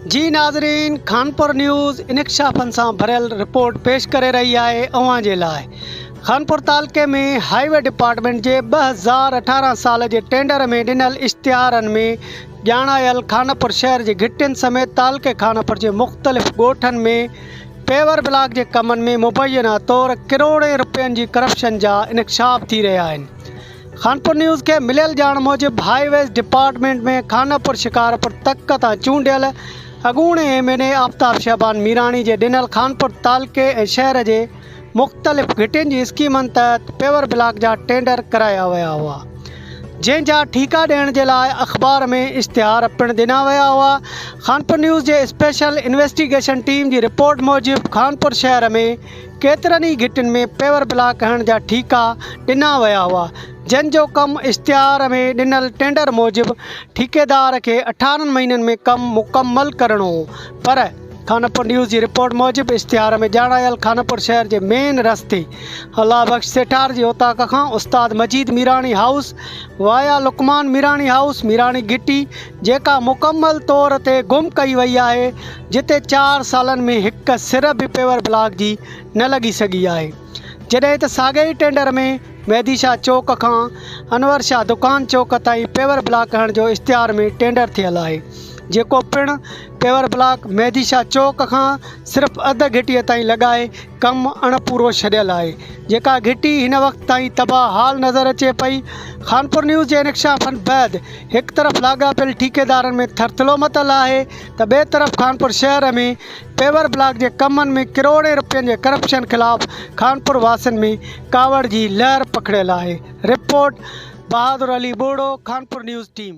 जी नाज़रीन, खानपुर न्यूज़ इंकशाफन सां भरियल रिपोर्ट पेश करे रही है अवां जे लाइ। खानपुर तालुके में हाईवे डिपार्टमेंट जे 2018 साल जे टेंडर में ॾिनल इश्तिहारनि में ॼाणायल खानपुर शहर जे घिटियुनि समेत तालुके खानपुर जे मुख़्तलिफ़ ॻोठनि में पेवर ब्लॉक जे कमनि में मुबैना तौर करोड़े रुपयनि जी करप्शन जा इंकशाफ थी रहिया आहिनि। खानपुर न्यूज़ के मिलियल ॼाण मूजिब हाईवेज़ डिपार्टमेंट में खानपुर शिकारपुर तक तां चूंडियल अॻूणे MLA आफ्ताब शहबान मीराणी जे ॾिनल खानपुर तालुके ऐं शहर जे मुख़्तलिफ़ घिटियुनि जी स्कीमनि तहत पेवर ब्लॉक जा टेंडर कराया विया हुआ, जंहिंजा ठीका ॾियण जे लाइ अख़बार में इश्तिहार पिणु ॾिना विया हुआ। खानपुर न्यूज़ जे स्पेशल इन्वेस्टिगेशन टीम जी रिपोर्ट मूजिब खानपुर शहर में केतिरनि ई घिटियुनि में पेवर ब्लॉक हणण जा ठीका ॾिना विया हुआ, जंहिंजो कमु इश्तिहार में ॾिनल टेंडर मूजिब ठेकेदार खे 18 महीननि में कमु मुकमल करणो हो। पर खानपुर न्यूज़ जी रिपोर्ट मूजिब इश्तिहार में ॼाणायल खानपुर शहर जे मेन रस्ते अल्लाह बख्श सेठार जी ओताक खां उस्ताद मजीद Mirani house via Lukman Mirani house Mirani घिटी, जेका मुकमल तौर ते गुम कई वई आहे, जिते 4 सालनि में हिकु सिर बि पेवर ब्लॉक जी न लॻी सघी आहे। जॾहिं त साॻे ई टेंडर में मेहदी शाह चौक खां अनवर शाह दुकान चौक ताईं पेवर ब्लॉक हणण जो इश्तिहार में टेंडर थियल आहे, जेको पिणु पेवर ब्लॉक मेहदी शाह चौक खां सिर्फ़ु अधु घिटीअ ताईं लॻाए कमु अणपूरो छॾियल आहे, जेका घिटी हिन वक़्त ताईं तबाह हाल नज़र अचे पई। खानपुर न्यूज़ जे इंकशाफनि बैदि हिकु तरफ़ लाॻापियल ठेकेदारनि में थरथलो मतल आहे त ॿिए तरफ़ खानपुर शहर में पेवर ब्लॉक जे कमनि में करोड़े रुपयनि जे करप्शन ख़िलाफ़ खानपुर वासियुनि में कावड़ जी लहर पखिड़ियल आहे। रिपोर्ट बहादुर अली बोड़ो, खानपुर न्यूज़ टीम।